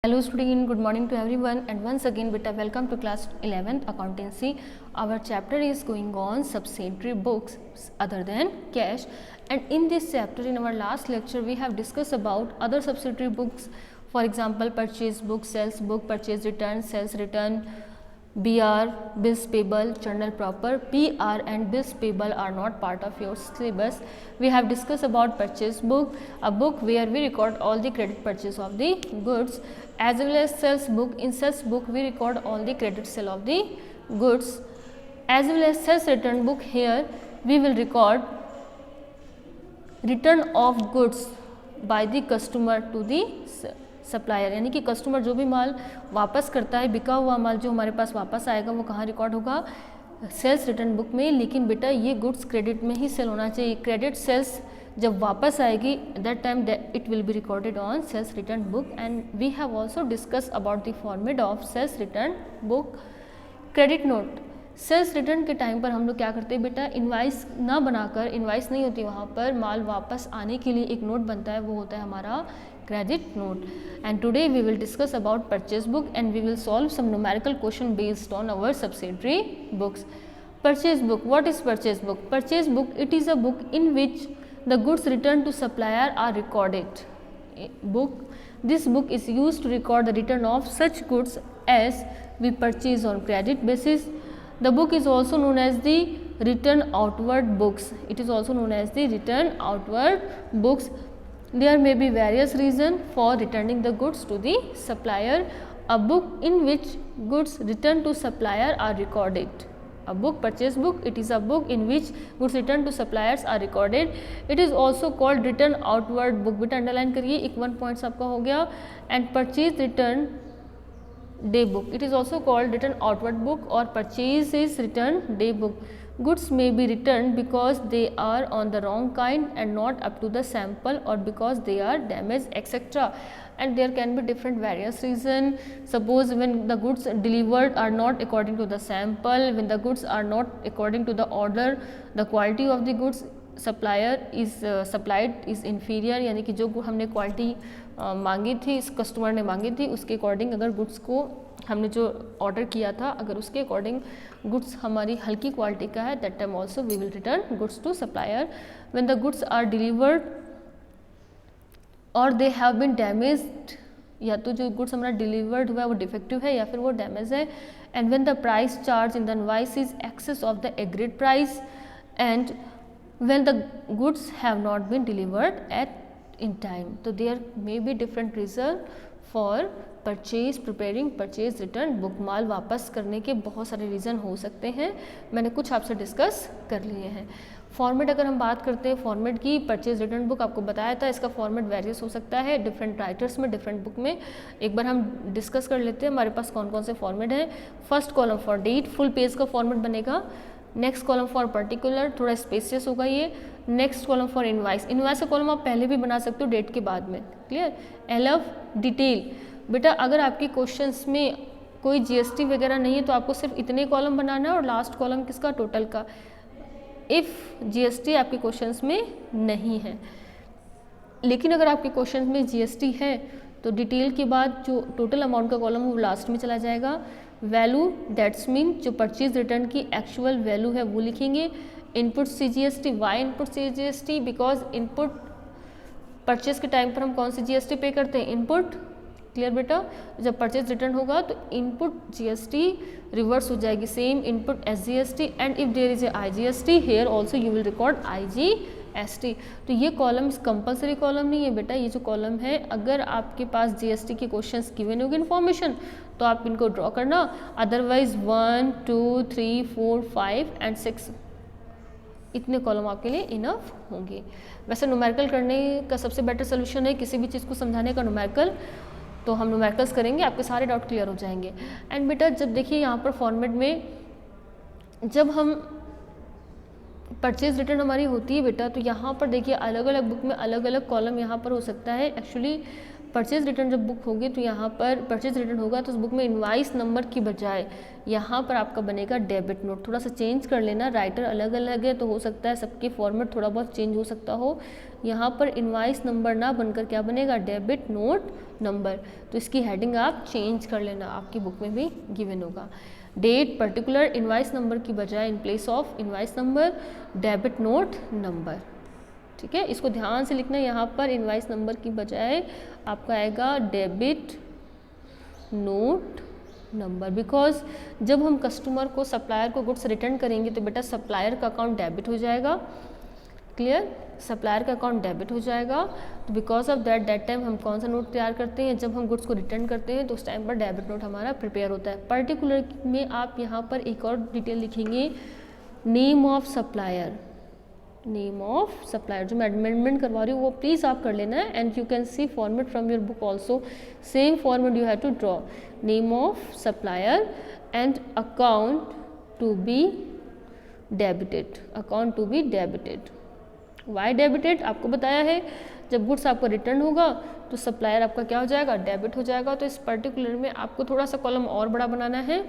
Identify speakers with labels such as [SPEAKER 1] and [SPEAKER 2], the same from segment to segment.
[SPEAKER 1] Hello student, good morning to everyone and once again beta welcome to class 11th accountancy. Our chapter is going on subsidiary books other than cash, and in this chapter in our last lecture we have discussed about other subsidiary books, for example purchase book, sales book, purchase return, sales return, BR, bills payable, journal proper. PR and bills payable are not part of your syllabus. We have discussed about purchase book, a book where we record all the credit purchase of the goods, as well as sales book. In sales book we record all the credit sale of the goods, as well as sales return book. Here we will record return of goods by the customer to the supplier, यानी कि customer जो भी माल वापस करता है, बिका हुआ माल जो हमारे पास वापस आएगा वो कहाँ रिकॉर्ड होगा? सेल्स रिटर्न बुक में। लेकिन बेटा ये गुड्स क्रेडिट में ही सेल होना चाहिए। क्रेडिट सेल्स जब वापस आएगी that time it will be recorded on sales return book. And we have also discuss about the format of sales return book. Credit note, sales return के time पर हम लोग क्या करते हैं बेटा, इनवाइस ना बनाकर, इनवाइस नहीं होती वहाँ पर, माल वापस आने के लिए एक नोट बनता है, वो होता है हमारा credit note. And today we will discuss about purchase book and we will solve some numerical question based on our subsidiary books. Purchase book, what is purchase book? Purchase book, it is a book in which the goods return to supplier are recorded book. This book is used to record the return of such goods as we purchase on credit basis. The book is also known as the return outward books. It is also known as the return outward books. There may be various reasons for returning the goods to the supplier. A book in which goods returned to supplier are recorded. A book, purchase book, it is a book in which goods returned to suppliers are recorded. It is also called return outward book. बेटा underline करिए, एक 1 points आपका हो गया। And purchase return day book, it is also called return outward book or purchase is return day book. Goods may be returned because they are on the wrong kind and not up to the sample, or because they are damaged, etc. And there can be different various reasons. Suppose when the goods delivered are not according to the sample, when the goods are not according to the order, the quality of the goods supplier is supplied is inferior, यानी कि जो हमने quality मांगी थी, इस customer ने मांगी थी, उसके अकॉर्डिंग अगर गुड्स को हमने जो ऑर्डर किया था अगर उसके अकॉर्डिंग गुड्स हमारी हल्की क्वालिटी का है, that time also we will return goods to supplier. When the goods are delivered और दे हैव बीन डैमेज्ड, या तो जो गुड्स हमारा डिलीवर्ड हुआ है वो डिफेक्टिव है या फिर वो डैमेज है। And when the price charge in the invoice is excess of the agreed price, and when the goods have not been delivered at in time. So there may be different reason for purchase, preparing purchase return book. माल वापस करने के बहुत सारे reason हो सकते हैं, मैंने कुछ आपसे डिस्कस कर लिए हैं। फॉर्मेट अगर हम बात करते हैं फॉर्मेट की, परचेज रिटर्न बुक आपको बताया था, इसका फॉर्मेट वेरियस हो सकता है डिफरेंट राइटर्स में, डिफरेंट बुक में। एक बार हम डिस्कस कर लेते हैं हमारे पास कौन कौन से फॉर्मेट हैं। First column for date, full page का फॉर्मेट बनेगा। नेक्स्ट कॉलम फॉर पर्टिकुलर, थोड़ा स्पेसियस होगा ये। Next column for invoice, invoice का कॉलम आप पहले भी बना सकते हो डेट के बाद में, क्लियर। एलएफ डिटेल, बेटा अगर आपके क्वेश्चंस में कोई जीएसटी वगैरह नहीं है तो आपको सिर्फ इतने कॉलम बनाना है और लास्ट कॉलम किसका, टोटल का, इफ़ जीएसटी आपके क्वेश्चंस में नहीं है। लेकिन अगर आपके क्वेश्चन में जीएसटी है तो डिटेल के बाद जो टोटल अमाउंट का कॉलम वो लास्ट में चला जाएगा। वैल्यू, दैट्स मीन जो परचेज रिटर्न की एक्चुअल वैल्यू है वो लिखेंगे। Input CGST, why input CGST? Because input purchase के टाइम पर हम कौन सी जीएसटी पे करते हैं, इनपुट, क्लियर बेटा। जब परचेज रिटर्न होगा तो इनपुट जीएसटी रिवर्स हो जाएगी, same input SGST. And if there is a IGST here also you will record IGST. तो ये कॉलम कंपलसरी कॉलम नहीं है बेटा, ये जो कॉलम है अगर आपके पास जीएसटी के क्वेश्चंस गिवन होगी इन्फॉर्मेशन तो आप इनको ड्रॉ करना, अदरवाइज 1 2 3 4 5 एंड 6 इतने कॉलम आपके लिए इनफ होंगे। वैसे न्यूमेरिकल करने का सबसे बेटर सोल्यूशन है किसी भी चीज़ को समझाने का न्यूमेरिकल, तो हम न्यूमेरिकल्स करेंगे, आपके सारे डाउट क्लियर हो जाएंगे। एंड बेटा जब देखिए यहाँ पर फॉर्मेट में जब हम परचेज रिटर्न हमारी होती है बेटा, तो यहाँ पर देखिए अलग अलग बुक में अलग अलग कॉलम यहाँ पर हो सकता है। एक्चुअली परचेज रिटर्न जब बुक होगी तो यहाँ पर परचेज रिटर्न होगा तो उस बुक में इनवाइस नंबर की बजाय यहाँ पर आपका बनेगा डेबिट नोट। थोड़ा सा चेंज कर लेना, राइटर अलग अलग है तो हो सकता है सबके फॉर्मेट थोड़ा बहुत चेंज हो सकता हो। यहाँ पर इनवाइस नंबर ना बनकर क्या बनेगा, डेबिट नोट नंबर। तो इसकी हेडिंग आप चेंज कर लेना, आपकी बुक में भी गिवन होगा। डेट पर्टिकुलर इनवाइस नंबर की बजाय in place of invoice number debit note number. ठीक है, इसको ध्यान से लिखना। यहाँ पर इनवाइस नंबर की बजाय आपका आएगा डेबिट नोट नंबर, बिकॉज जब हम कस्टमर को सप्लायर को गुड्स रिटर्न करेंगे तो बेटा सप्लायर का अकाउंट डेबिट हो जाएगा। क्लियर, सप्लायर का अकाउंट डेबिट हो जाएगा। तो बिकॉज ऑफ दैट टाइम हम कौन सा नोट तैयार करते हैं, जब हम गुड्स को रिटर्न करते हैं तो उस टाइम पर डेबिट नोट हमारा प्रिपेयर होता है। पर्टिकुलर में आप यहाँ पर एक और डिटेल लिखेंगे, name of supplier, name of supplier. जो मैं अमेंडमेंट करवा रही हूँ वो प्लीज़ आप कर लेना है, and you can see format from your book also, same format you have to draw, name of supplier and account to be debited, account to be debited. Why debited आपको बताया है, जब गुड्स आपको return होगा तो supplier आपका क्या हो जाएगा, डेबिट हो जाएगा। तो इस पर्टिकुलर में आपको थोड़ा सा कॉलम और बड़ा बनाना है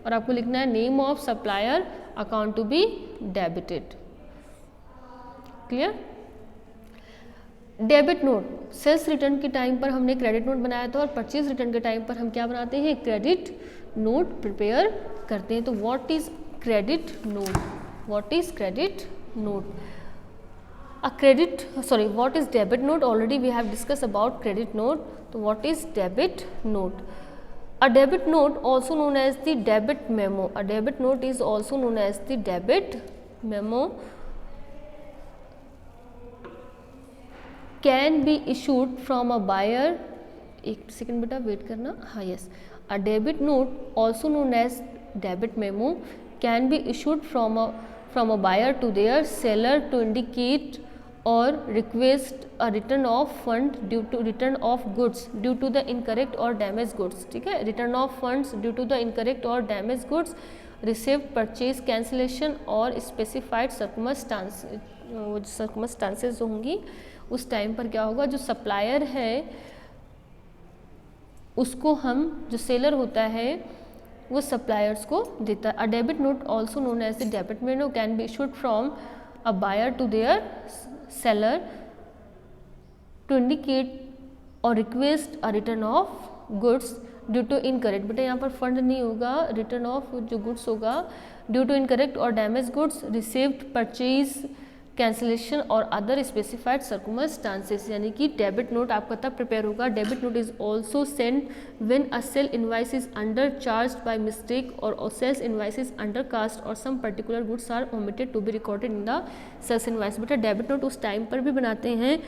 [SPEAKER 1] और आपको लिखना है name of supplier account to be debited. Clear. Debit note sales return के टाइम पर हमने क्रेडिट नोट बनाया था और परचेज रिटर्न के टाइम पर हम क्या बनाते हैं, क्रेडिट नोट प्रिपेयर करते हैं। तो what is credit note, what is credit note, what is debit note? Already we have discussed about credit note. So what is debit note? A debit note also known as the debit memo. A debit note is also known as the debit memo. Can be issued from a buyer. एक second बेटा wait करना, हाँ yes, a debit note also known as debit memo can be issued from a buyer to their seller to indicate or request a return of fund due to return of goods due to the incorrect or damaged goods। ठीक है, return of funds due to the incorrect or damaged goods, received purchase cancellation और specified circumstances जो होंगी उस time पर क्या होगा, जो सप्लायर है उसको हम, जो सेलर होता है वो सप्लायर्स को देता है। A debit note also known as the debit memo can be issued from a buyer to their seller to indicate or request a return of goods due to incorrect। बेटा यहाँ पर fund नहीं होगा, return of जो goods होगा due to incorrect और damage goods, received, purchase, cancellation और other specified circumstances. यानी कि डेबिट नोट आपका तब प्रिपेयर होगा, debit note is also send when a sale invoice is under charged by mistake और sales invoice is under cast और some particular goods are omitted to be recorded in the sales invoice. बेटा debit note उस time पर भी बनाते हैं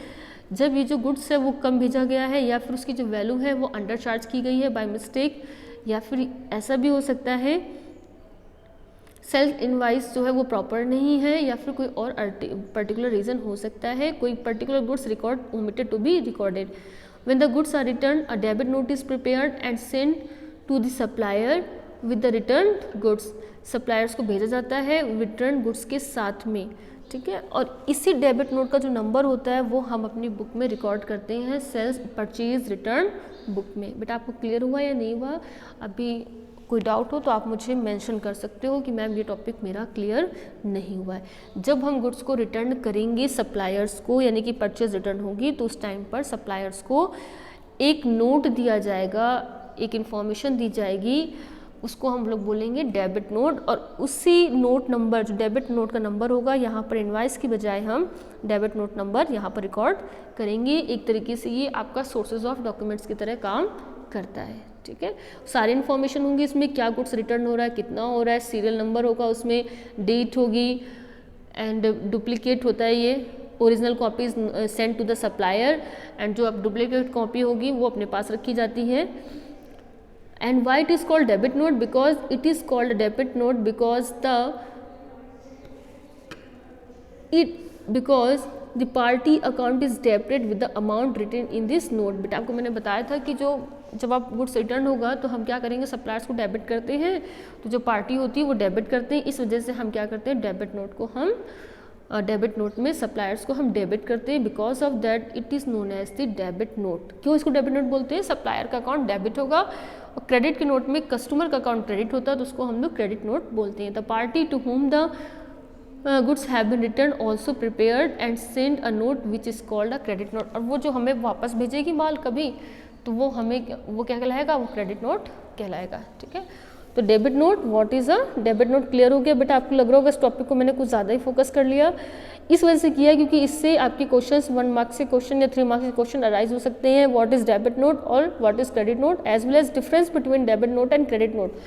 [SPEAKER 1] जब ये जो गुड्स है वो कम भेजा गया है या फिर उसकी जो वैल्यू है वो अंडर चार्ज की गई है बाय मिस्टेक, या फिर ऐसा भी हो सकता है सेल्फ इनवाइस जो है वो प्रॉपर नहीं है या फिर कोई और पर्टिकुलर रीज़न हो सकता है, कोई particular goods record omitted to be recorded. When the goods are return a debit note is prepared and send to the supplier with the return goods. Suppliers को भेजा जाता है रिटर्न गुड्स के साथ में। ठीक है, और इसी डेबिट नोट का जो नंबर होता है वो हम अपनी बुक में रिकॉर्ड करते हैं सेल्स परचेज रिटर्न बुक में। बेटा आपको क्लियर हुआ या नहीं हुआ? अभी कोई डाउट हो तो आप मुझे मेंशन कर सकते हो कि मैम ये टॉपिक मेरा क्लियर नहीं हुआ है। जब हम गुड्स को रिटर्न करेंगे सप्लायर्स को, यानी कि परचेज रिटर्न होगी, तो उस टाइम पर सप्लायर्स को एक नोट दिया जाएगा, एक इन्फॉर्मेशन दी जाएगी, उसको हम लोग बोलेंगे डेबिट नोट। और उसी नोट नंबर, जो डेबिट नोट का नंबर होगा, यहाँ पर इनवाइस की बजाय हम डेबिट नोट नंबर यहाँ पर रिकॉर्ड करेंगे। एक तरीके से ये आपका सोर्सेज ऑफ डॉक्यूमेंट्स की तरह काम करता है। ठीक है, सारी इन्फॉर्मेशन होंगी इसमें, क्या गुड्स रिटर्न हो रहा है, कितना हो रहा है, सीरियल नंबर होगा उसमें, डेट होगी, एंड डुप्लीकेट होता है ये, original copy send to the supplier, and जो अब डुप्लीकेट कॉपी होगी वो अपने पास रखी जाती है। And why it is called debit note, because it is called debit note because the party account is debited with the amount written in this note. बेटा आपको मैंने बताया था कि जब आप गुड्स रिटर्न होगा तो हम क्या करेंगे, सप्लायर्स को डेबिट करते हैं, तो जो पार्टी होती है वो डेबिट करते हैं, इस वजह से हम क्या करते हैं, डेबिट नोट को हम डेबिट नोट में सप्लायर्स को हम डेबिट करते हैं, because of that it is known as the debit note. क्यों इसको डेबिट नोट बोलते हैं? सप्लायर का अकाउंट डेबिट होगा और क्रेडिट के नोट में कस्टमर का अकाउंट क्रेडिट होता है, तो उसको हम लोग क्रेडिट नोट बोलते हैं। The party to whom the goods have been return also prepared and send a note which is called a credit note. और वो जो हमें वापस भेजेगी माल कभी, तो वो क्या कहलाएगा? वो क्रेडिट नोट कहलाएगा। ठीक है, तो debit note, what is a debit note, clear हो गया बेटा? आपको लग रहा होगा इस टॉपिक को मैंने कुछ ज़्यादा ही फोकस कर लिया। इस वजह से किया क्योंकि इससे आपके क्वेश्चंस 1 मार्क से क्वेश्चन या 3 मार्क से क्वेश्चन अराइज हो सकते हैं। व्हाट इज़ डेबिट नोट और what is credit note, as well as difference between debit note and credit note.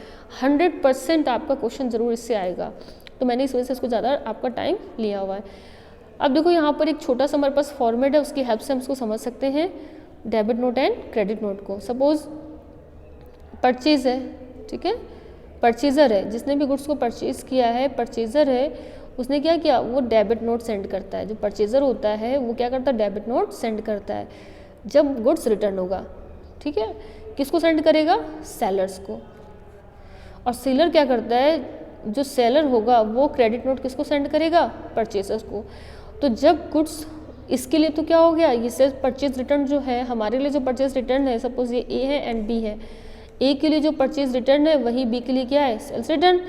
[SPEAKER 1] 100% आपका क्वेश्चन जरूर इससे आएगा, तो मैंने इस वजह से इसको ज़्यादा आपका टाइम लिया हुआ है। अब देखो यहाँ पर एक छोटा सा हमारे पास फॉर्मेट है, उसकी हेल्प से हम इसको समझ सकते हैं debit note and credit note को। सपोज परचेज है, ठीक है, परचेज़र है, जिसने भी गुड्स को परचेज़ किया है, परचेज़र है, उसने क्या किया? वो डेबिट नोट सेंड करता है। जो परचेज़र होता है वो क्या करता है? डेबिट नोट सेंड करता है जब गुड्स रिटर्न होगा। ठीक है, किसको सेंड करेगा? सेलर्स को। और सेलर क्या करता है? जो सेलर होगा वो क्रेडिट नोट किसको सेंड करेगा? परचेज़र्स को। तो जब गुड्स, इसके लिए तो क्या हो गया? ये सेल्स परचेज रिटर्न जो है हमारे लिए, जो परचेज रिटर्न है, सपोज ये ए है एंड बी है, ए के लिए जो परचेज रिटर्न है वही बी के लिए क्या है? Sales return.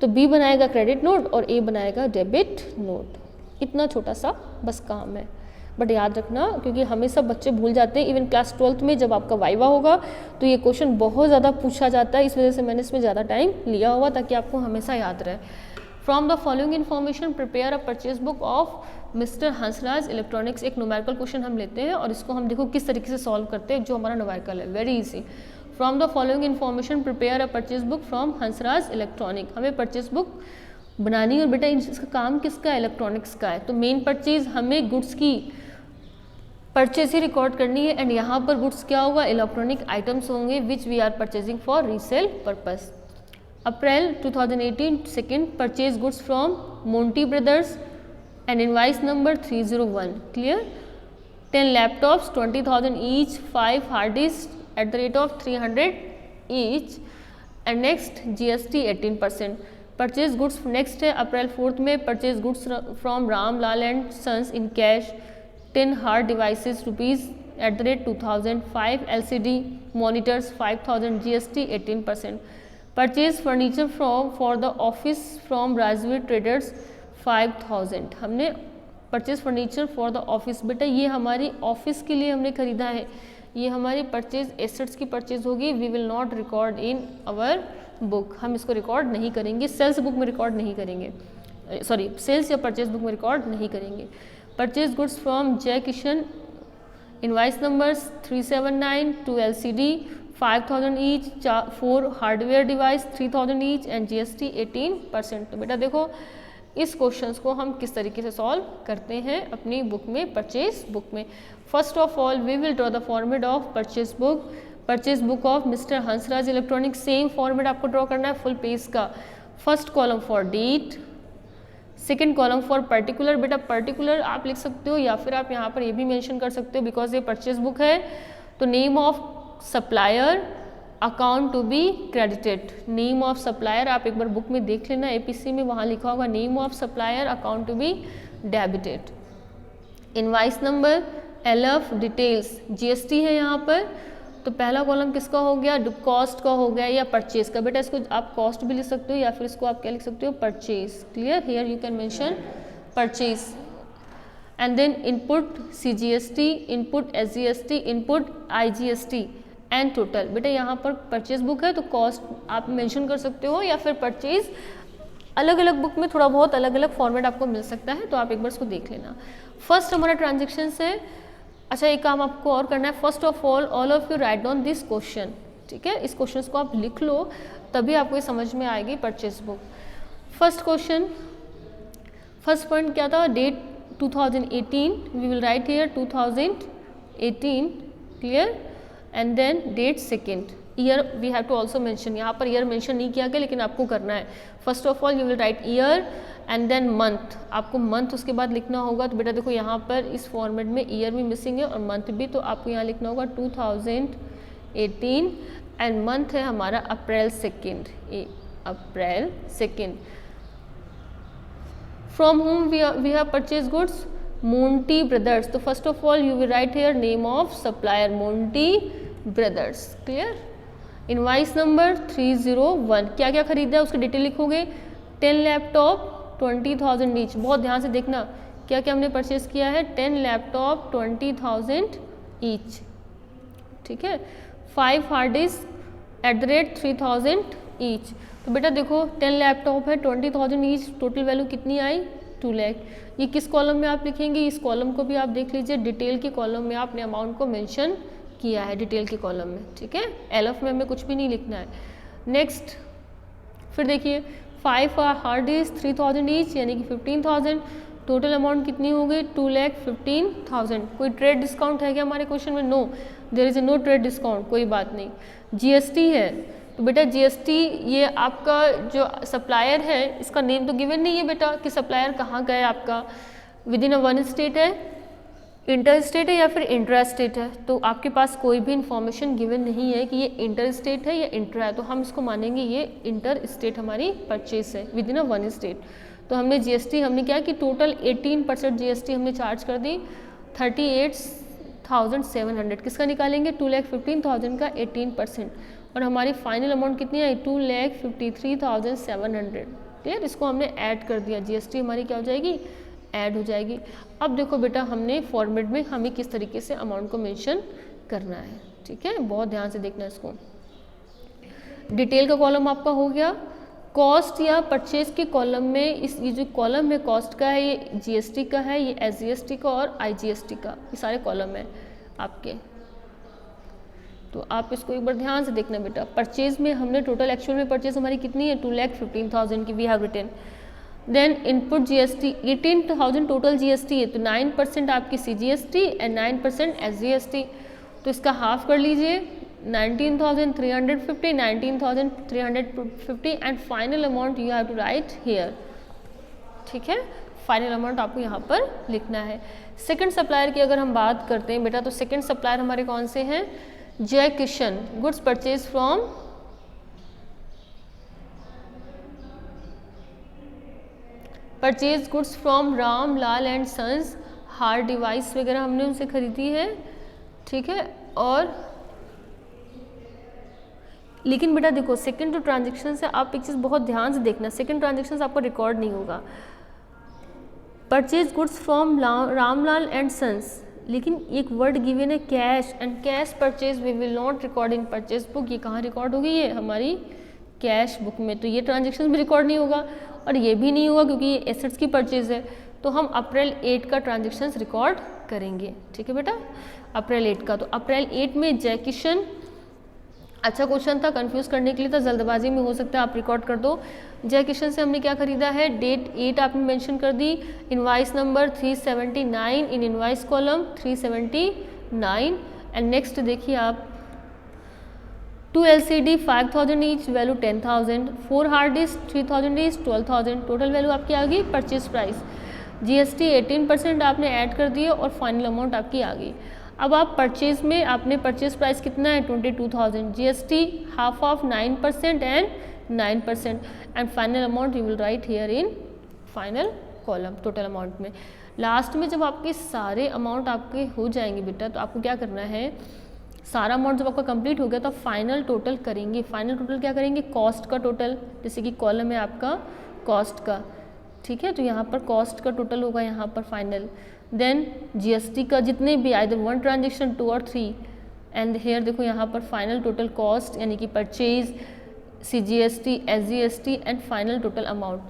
[SPEAKER 1] तो बी बनाएगा क्रेडिट नोट और ए बनाएगा डेबिट नोट। इतना छोटा सा बस काम है, बट याद रखना क्योंकि हमेशा बच्चे भूल जाते हैं। इवन क्लास 12th में जब आपका वाइवा होगा तो ये क्वेश्चन बहुत ज़्यादा पूछा जाता है, इस वजह से मैंने इसमें ज़्यादा टाइम लिया हुआ ताकि आपको हमेशा याद रहे। From the following information prepare a purchase book of mister Hansraj electronics. एक न्यूमेरिकल क्वेश्चन हम लेते हैं और इसको हम देखो किस तरीके से सॉल्व करते हैं, जो हमारा न्यूमेरिकल है, very easy. From the following information prepare a purchase book from Hansraj electronic. हमें परचेज बुक बनानी है और बेटा इसका काम किसका है? इलेक्ट्रॉनिक्स का है। तो मेन परचेज हमें गुड्स की परचेज ही रिकॉर्ड करनी है एंड यहाँ पर गुड्स क्या होगा? इलेक्ट्रॉनिक आइटम्स होंगे which we are purchasing for resale purpose. April 2018 second purchase goods from Monty brothers and invoice number 301, clear? 10 laptops 20,000 each, 5 hard disks at the rate of 300 each, and next GST 18%. Purchase goods next है अप्रैल 4th में purchase goods from Ram Lal and Sons in cash 10 hard devices rupees at the rate 2,000, 5 LCD monitors 5,000, GST 18%. Purchase furniture for the office from Rajveer Traders 5,000। हमने purchase furniture for the office, बेटा ये हमारी office के लिए हमने खरीदा है, ये हमारी परचेज एसेट्स की परचेज होगी। We will not record in our book, हम इसको रिकॉर्ड नहीं करेंगे, सेल्स बुक में रिकॉर्ड नहीं करेंगे, सॉरी सेल्स या परचेज बुक में रिकॉर्ड नहीं करेंगे। परचेज गुड्स फ्रॉम जय Kishan, invoice numbers 379, 2 LCD 5,000 each, 4 hardware device 3,000 each and GST 18%। तो बेटा देखो इस क्वेश्चंस को हम किस तरीके से सॉल्व करते हैं अपनी बुक में, परचेज बुक में। First of all we will draw the format of purchase book of mister Hansraj electronic. Same format आपको ड्रॉ करना है फुल पेज का। First column for date, second column for particular, बेटा पर्टिकुलर आप लिख सकते हो या फिर आप यहाँ पर ये भी मेंशन कर सकते हो बिकॉज ये परचेज बुक है। तो name of supplier, account to be credited, name of supplier आप एक बार बुक में देख लेना APC में, वहाँ लिखा होगा name of supplier, account to be debited. Invoice number, LF details, GST है यहाँ पर। तो पहला कॉलम किसका हो गया? कॉस्ट का हो गया या परचेज का। बेटा इसको आप कॉस्ट भी लिख सकते हो या फिर इसको आप क्या लिख सकते हो? Purchase. Clear? Here you can mention purchase. And then input CGST, input SGST, input IGST and total. बेटा यहाँ पर परचेज बुक है तो कॉस्ट आप मेंशन कर सकते हो या फिर परचेज, अलग अलग बुक में थोड़ा बहुत अलग अलग फॉर्मेट आपको मिल सकता है, तो आप एक बार इसको देख लेना। फर्स्ट हमारा ट्रांजेक्शन है। अच्छा एक काम आपको और करना है, first of all of you write down this question, ठीक है? इस क्वेश्चन को आप लिख लो तभी आपको ये समझ में आएगी purchase book. First question, first point क्या था? Date 2018, we will write here 2018, clear? And then date second, year we have to also mention. यहाँ पर ईयर मेंशन नहीं किया गया लेकिन आपको करना है। First of all you will write year and then month, आपको मंथ उसके बाद लिखना होगा। तो बेटा देखो यहाँ पर इस फॉर्मेट में ईयर भी मिसिंग है और मंथ भी, तो आपको यहाँ लिखना होगा 2018 एंड मंथ है हमारा April second, April second. From home we have purchase goods, Monty brothers. तो first of all you will write here name of supplier, Monty brothers. Clear. Invoice number 301, क्या क्या खरीदा है उसकी डिटेल लिखोगे। 10 लैपटॉप 20,000 ईच। बहुत ध्यान से देखना क्या क्या हमने परचेज किया है। 10 लैपटॉप 20,000 ईच, ठीक है। 5 hard disk at the rate 3,000 each. तो बेटा देखो 10 लैपटॉप है 20,000 ईच, टोटल वैल्यू कितनी आई 2 लाख। ये किस कॉलम में आप लिखेंगे, इस कॉलम को भी आप देख लीजिए, डिटेल के कॉलम में आपने अमाउंट को मेंशन किया है, डिटेल के कॉलम में, ठीक है। एलएफ में हमें कुछ भी नहीं लिखना है। नेक्स्ट फिर देखिए 5 हार्ड डिस्क 3,000 ईच यानी कि 15,000, टोटल अमाउंट कितनी हो गई 2,15,000। कोई ट्रेड डिस्काउंट है क्या हमारे क्वेश्चन में? No, there is no trade discount, कोई बात नहीं। जीएसटी है तो बेटा जीएसटी ये आपका जो सप्लायर है इसका नेम तो गिवन नहीं है बेटा कि सप्लायर कहाँ का है आपका, with in a one state है, इंटर स्टेट है या फिर इंट्रा स्टेट है। तो आपके पास कोई भी इंफॉर्मेशन गिवन नहीं है कि ये इंटर स्टेट है या इंट्रा है, तो हम इसको मानेंगे ये इंटर स्टेट हमारी परचेस है with in a one state. तो हमने जीएसटी हमने क्या कि टोटल 18% जीएसटी हमने चार्ज कर दी, 38,700 किसका निकालेंगे 2,15,000 का 18%, और हमारी फाइनल अमाउंट कितनी आई 2,53,700। क्लियर। इसको हमने ऐड कर दिया, जीएसटी हमारी क्या हो जाएगी ऐड हो जाएगी। अब देखो बेटा हमने फॉर्मेट में हमें किस तरीके से अमाउंट को मेंशन करना है, ठीक है, बहुत ध्यान से देखना इसको। डिटेल का कॉलम आपका हो गया। कॉस्ट या परचेज के कॉलम में ये जो कॉलम है कॉस्ट का है, ये जीएसटी का है, ये एसजीएसटी का और आईजीएसटी का, ये सारे कॉलम है आपके। तो आप इसको एक बार ध्यान से देखना बेटा। परचेज में हमने टोटल एक्चुअल में परचेज हमारी कितनी है 2,15,000 की we have written. Then input GST 18,000 total GST है, तो 9% आपकी सीजीएसटी एंड 9% एसजीएसटी। तो इसका हाफ कर लीजिए 19,350, 19,350 and final amount you have to write here, ठीक है। फाइनल अमाउंट आपको यहाँ पर लिखना है। सेकंड सप्लायर की अगर हम बात करते हैं बेटा, तो सेकंड सप्लायर हमारे कौन से हैं, Jai Kishan, goods purchase from purchase goods from Ram Lal and sons, hard device वगैरह हमने उनसे खरीदी है, ठीक है। और लेकिन बेटा देखो सेकंड जो ट्रांजेक्शन है आप एक चीज़ बहुत ध्यान से देखना, सेकंड ट्रांजेक्शन आपका रिकॉर्ड नहीं होगा। Purchase goods from Ramlal and sons, लेकिन एक वर्ड गिवन है cash, and cash purchase we will not record in purchase book. ये कहाँ रिकॉर्ड होगी, ये हमारी कैश बुक में, तो ये ट्रांजेक्शन भी रिकॉर्ड नहीं होगा और ये भी नहीं होगा क्योंकि ये एसेट्स की परचेज है। तो हम अप्रैल 8 का ट्रांजेक्शन्स रिकॉर्ड करेंगे, ठीक है बेटा, अप्रैल 8 का। तो अप्रैल 8 में जय किशन, अच्छा क्वेश्चन था, कंफ्यूज करने के लिए था, जल्दबाजी में हो सकता है आप रिकॉर्ड कर दो। जय किशन से हमने क्या खरीदा है, डेट 8 आपने मेंशन कर दी, invoice number 379 in invoice column 379। And next देखिए आप 2 LCD 5,000 each, value 10,000, 4 hard disk 3,000 each 12,000, total value आपकी आ गई परचेज प्राइस। जीएसटी 18% आपने ऐड कर दिए और फाइनल अमाउंट आपकी आ गई। अब आप परचेज में आपने परचेज प्राइस कितना है 22,000, GST half of 9% and 9%, and final amount you will write here in final column total amount में। लास्ट में जब आपके सारे अमाउंट आपके हो जाएंगे बेटा, तो आपको क्या करना है, सारा अमाउंट जब आपका कंप्लीट हो गया तो फाइनल टोटल करेंगे। फाइनल टोटल क्या करेंगे, कॉस्ट का टोटल, जैसे कि कॉलम है आपका कॉस्ट का, ठीक है, तो यहाँ पर कॉस्ट का टोटल होगा यहाँ पर फाइनल। देन जीएसटी का जितने भी आइदर 1 ट्रांजेक्शन 2 और 3, एंड हेयर देखो यहाँ पर फाइनल टोटल कॉस्ट यानी कि purchase, CGST, SGST and final total amount.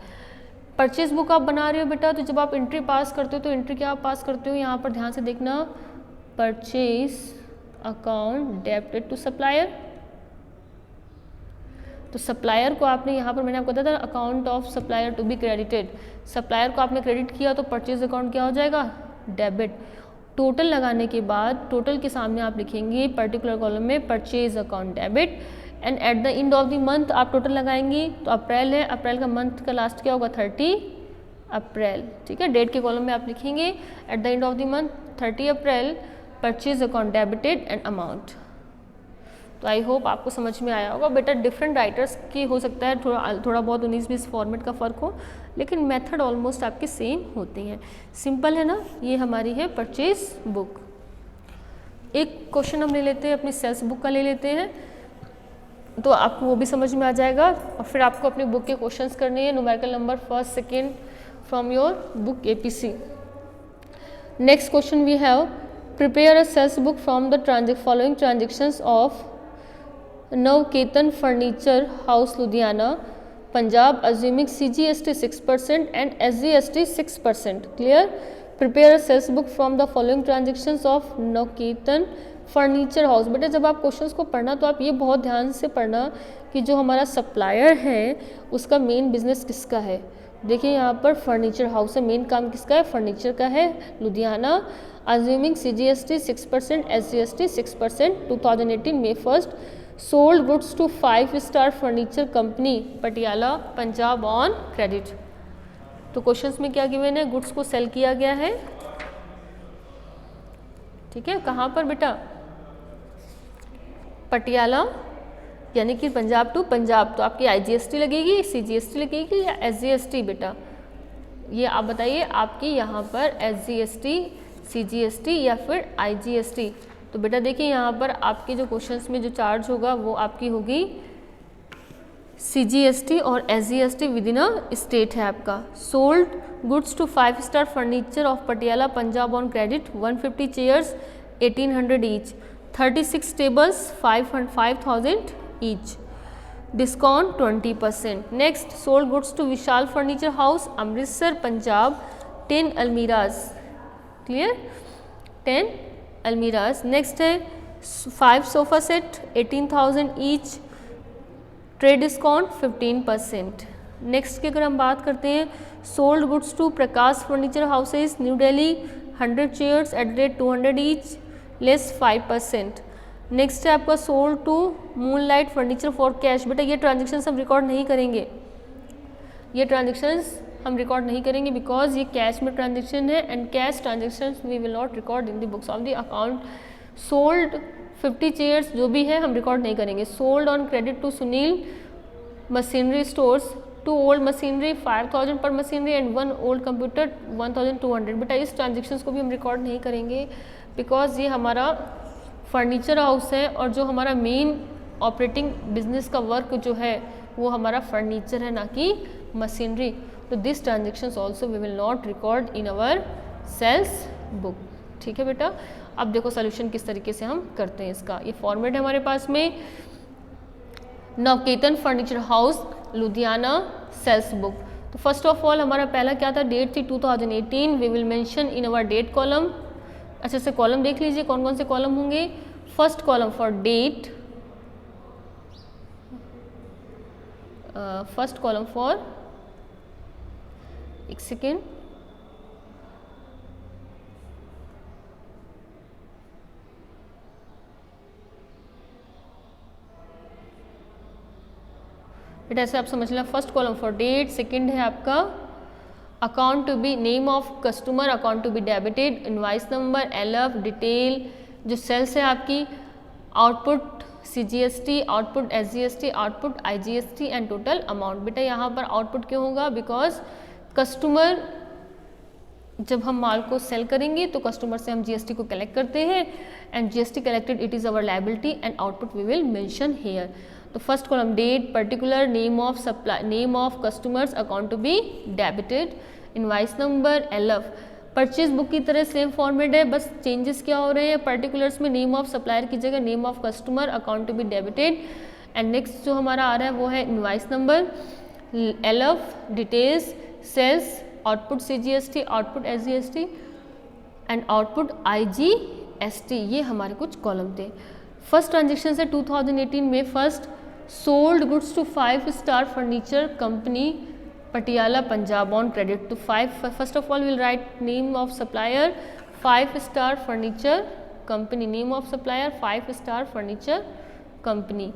[SPEAKER 1] Purchase book आप बना रहे हो बेटा, तो जब आप एंट्री पास करते हो तो एंट्री क्या आप पास करते हो, यहाँ पर ध्यान से देखना, purchase account debited to supplier. तो सप्लायर को आपने यहाँ पर मैंने आपको बताया था account of supplier to be credited, supplier को आपने क्रेडिट किया तो परचेज अकाउंट क्या हो जाएगा डेबिट। टोटल लगाने के बाद टोटल के सामने आप लिखेंगे पर्टिकुलर कॉलम में purchase account debit, and at the end of the month आप टोटल लगाएंगे। तो अप्रैल है, अप्रैल का मंथ का लास्ट क्या होगा 30 अप्रैल, ठीक है। डेट के कॉलम में आप लिखेंगे at the end of the month 30 April purchase account debited and amount. तो आई होप आपको समझ में आया होगा। बेटा डिफरेंट राइटर्स की हो सकता है थोड़ा बहुत 19-20 फॉर्मेट का फ़र्क हो, लेकिन मेथड ऑलमोस्ट आपके सेम होते हैं। सिंपल है ना। ये हमारी है परचेज बुक। एक क्वेश्चन हम ले लेते हैं, अपनी सेल्स बुक का ले लेते हैं, तो आपको वो भी समझ में आ जाएगा। और फिर आपको अपनी बुक के क्वेश्चंस करने हैं, numerical number first second from your book APC। Next question we have, prepare a sales book from the following transactions of Navketan furniture house Ludhiana Punjab assuming CGST 6% and SGST 6%. Clear? Prepare a sales book from the following transactions of Navketan furniture house. बेटा जब आप questions को पढ़ना तो आप ये बहुत ध्यान से पढ़ना कि जो हमारा सप्लायर है उसका मेन बिजनेस किसका है। देखिए यहाँ पर फर्नीचर हाउस है, मेन काम किसका है, फर्नीचर का है, Ludhiana. assuming CGST 6% SGST 6%, 2018 May 1st sold goods to 5-star furniture company Patiala Punjab on credit. तो क्वेश्चंस में क्या गिवन है, गुड्स को सेल किया गया है, ठीक है, कहाँ पर बेटा, पटियाला यानी कि पंजाब टू पंजाब। तो आपकी IGST लगेगी, CGST लगेगी या SGST बेटा, ये आप बताइए। आपकी यहाँ पर SGST CGST या फिर IGST। तो बेटा देखिए यहाँ पर आपके जो क्वेश्चंस में जो चार्ज होगा वो आपकी होगी CGST और SGST with in a state है आपका। Sold goods to 5-star furniture of Patiala Punjab on credit 150 chairs 1800 each, 36 tables 5000 each, discount 20%। Next, sold goods to Vishal furniture house Amritsar Punjab 10 almirahs. Clear, 10 almirahs. Next है 5 sofa set 18,000 each, trade discount 15%। Next की अगर हम बात करते हैं, sold goods to Prakash furniture houses new Delhi 100 chairs at rate 200 each, less 5%। Next है आपका sold to moonlight furniture for cash. बेटा ये ट्रांजेक्शन्स हम रिकॉर्ड नहीं करेंगे, ये ट्रांजेक्शन्स हम रिकॉर्ड नहीं करेंगे बिकॉज ये कैश में ट्रांजेक्शन है and cash transactions we will not record in the books of the account. Sold 50 chairs जो भी है हम रिकॉर्ड नहीं करेंगे। Sold on credit to Sunil machinery stores 2 old machinery 5000 पर मशीनरी एंड 1 ओल्ड कंप्यूटर 1200। बेटा इस ट्रांजेक्शन्स को भी हम रिकॉर्ड नहीं करेंगे बिकॉज ये हमारा फर्नीचर हाउस है और जो हमारा मेन ऑपरेटिंग बिजनेस का वर्क जो है वो हमारा फर्नीचर है, ना कि मशीनरी। तो this transactions also we will not record in our sales book. ठीक है बेटा, अब देखो सोल्यूशन किस तरीके से हम करते हैं इसका। ये फॉर्मेट है हमारे पास में, Navketan furniture house Ludhiana sales book. तो फर्स्ट ऑफ ऑल हमारा पहला क्या था, डेट थी 2018। We will mention in our date column. अच्छे से कॉलम देख लीजिए कौन कौन से कॉलम होंगे। First column for date, first column for, एक सेकेंड, बेटा ऐसे आप समझ लें। First column for date, second है आपका account to be, name of customer, account to be debited, invoice number, LF, detail, जो सेल्स है आपकी, output CGST, output SGST, output IGST and total amount. बेटा यहाँ पर आउटपुट क्यों होगा, बिकॉज कस्टमर, जब हम माल को सेल करेंगे तो कस्टमर से हम GST को कलेक्ट करते हैं and GST collected it is our liability and output we will mention here. तो first column date, particular, name of supply, name of customers, account to be debited, invoice number, LF। Purchase book की तरह same format है, बस changes क्या हो रहे हैं, particulars में नेम ऑफ सप्लायर की जगह name of customer, account to be debited and next जो हमारा आ रहा है वो है invoice number, LF, details, sales, output CGST, output SGST and output IGST। ये हमारे कुछ कॉलम थे। फर्स्ट ट्रांजेक्शन है 2018 में first, sold goods to 5-star furniture company Patiala Punjab on credit to 5। First of all will write name of supplier 5-star furniture company, name of supplier 5-star furniture company,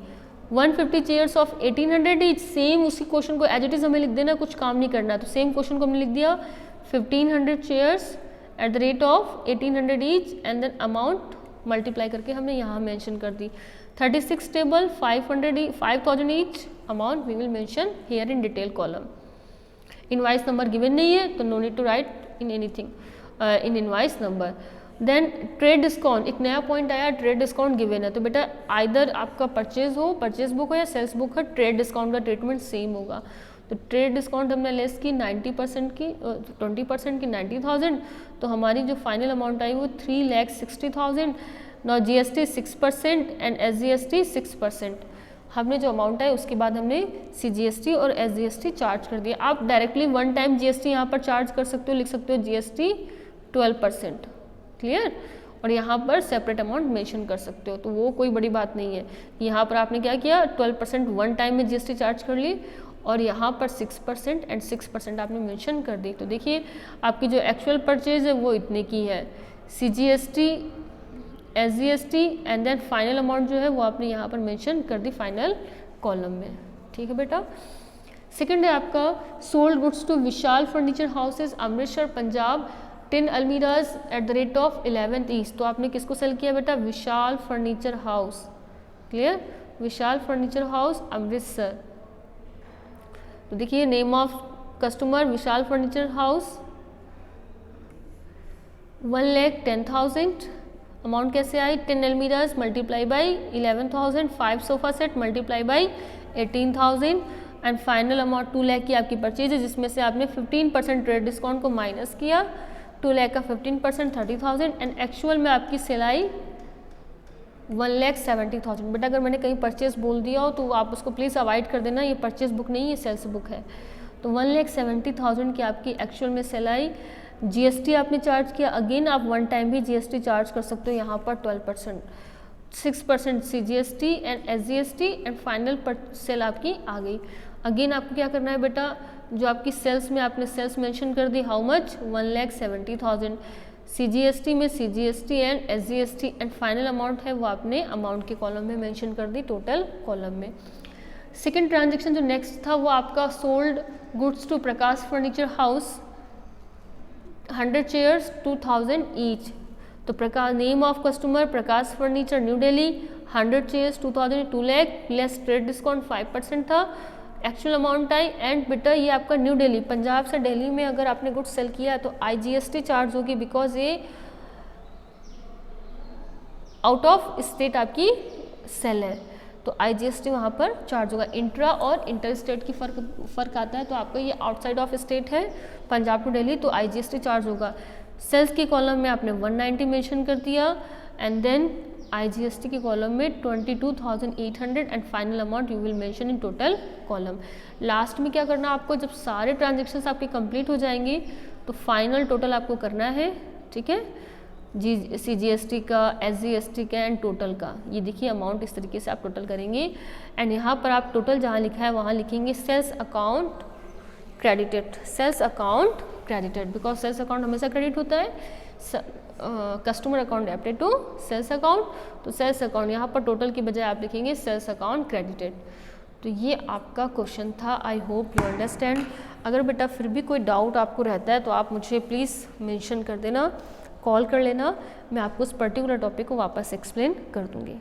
[SPEAKER 1] 150 chairs of 1800 each. Same उसी question को as it is हमें लिख देना, कुछ काम नहीं करना। तो सेम क्वेश्चन को हमने लिख दिया 1500 chairs at the rate of 1800 each and then amount multiply करके हमने यहाँ मेंशन कर दी। 36 table 5,000 each amount we will mention here in detail column. Invoice number given नहीं है तो no need to write in anything in invoice number. Then trade discount, एक नया point आया, ट्रेड डिस्काउंट गिवन है तो बेटा आइदर आपका परचेज बुक हो या सेल्स बुक है, ट्रेड डिस्काउंट का ट्रीटमेंट सेम होगा। तो ट्रेड डिस्काउंट हमने लेस की 90% की 20% की 90,000, तो हमारी जो फाइनल अमाउंट आई वो 3,60,000। नौ GST 6% एंड SGST 6%। हमने जो अमाउंट है उसके बाद हमने CGST और SGST चार्ज कर दिया। आप डायरेक्टली वन टाइम GST यहाँ पर चार्ज कर सकते हो, लिख सकते हो GST 12%, क्लियर। और यहाँ पर सेपरेट अमाउंट मेंशन कर सकते हो, तो वो कोई बड़ी बात नहीं है। यहाँ पर आपने क्या किया, 12% वन टाइम में GST चार्ज कर ली और यहाँ पर 6% एंड 6% आपने मेंशन कर दी। तो देखिए आपकी जो एक्चुअल परचेज है वो इतने की है, CGST SGST and then final amount जो है वो आपने यहाँ पर मेंशन कर दी फाइनल कॉलम में, ठीक है बेटा। सेकंड है आपका sold goods to Vishal furniture houses Amritsar Punjab 10 almirahs at the rate of 11th east. तो आपने किसको सेल किया बेटा, Vishal furniture house, clear, Vishal furniture house Amritsar. तो देखिए name of customer Vishal furniture house, 1,10,000। Amount कैसे आई, 10 almirahs multiply by 11,000, 5 sofa set multiply by 18,000 and final amount 2 lakh की आपकी परचेज है, जिसमें से आपने 15% ट्रेड डिस्काउंट को माइनस किया, 2 लाख का 15% 30,000 एंड एक्चुअल में आपकी सिलाई 1,70,000। बेटा अगर मैंने कहीं परचेज बोल दिया हो तो आप उसको प्लीज़ अवॉइड कर देना, ये परचेज बुक नहीं है, सेल्स बुक है। तो 1,70,000 की आपकी एक्चुअल में सिलाई, GST आपने चार्ज किया, अगेन आप वन टाइम भी GST चार्ज कर सकते हो, यहाँ पर 12%, 6% CGST and SGST and final sale आपकी आ गई। अगेन आपको क्या करना है बेटा, जो आपकी सेल्स में आपने सेल्स मेंशन कर दी, हाउ मच, 1,70,000, CGST में CGST and SGST and final amount है वो आपने अमाउंट के कॉलम में मेंशन कर दी टोटल कॉलम में। सेकेंड ट्रांजेक्शन जो नेक्स्ट था वो आपका sold goods to Prakash furniture house 100 chairs 2,000 each. तो Prakash, name of customer Prakash furniture New Delhi, 100 chairs 2,000, 2 lakh less trade discount 5% था, एक्चुअल अमाउंट आई। एंड बेटा ये आपका न्यू दिल्ली, पंजाब से दिल्ली में अगर आपने गुड्स सेल किया तो IGST चार्ज होगी, बिकॉज ये आउट ऑफ स्टेट आपकी सेल है, तो IGST वहाँ पर चार्ज होगा। इंट्रा और इंटर स्टेट की फ़र्क आता है, तो आपका ये आउटसाइड ऑफ स्टेट है पंजाब टू दिल्ली, तो IGST चार्ज होगा। सेल्स के कॉलम में आपने 190 मेंशन कर दिया एंड देन IGST के कॉलम में 22,800 and final amount you will mention in total column. Last में क्या करना आपको, जब सारे ट्रांजेक्शन्स आपके कंप्लीट हो जाएंगे तो फाइनल टोटल आपको करना है, ठीक है, CGST का, SGST का एंड टोटल का। ये देखिए अमाउंट इस तरीके से आप टोटल करेंगे एंड यहाँ पर आप टोटल जहाँ लिखा है वहाँ लिखेंगे sales account credited, sales account credited, because sales account हमेशा क्रेडिट होता है, customer account debited to sales account, तो सेल्स अकाउंट यहाँ पर टोटल की बजाय आप लिखेंगे सेल्स अकाउंट क्रेडिटेड। तो ये आपका क्वेश्चन था, आई होप यू अंडरस्टैंड। अगर बेटा फिर भी कोई डाउट आपको रहता है तो आप मुझे प्लीज़ मेंशन कर देना, कॉल कर लेना, मैं आपको उस पर्टिकुलर टॉपिक को वापस एक्सप्लेन कर दूँगी।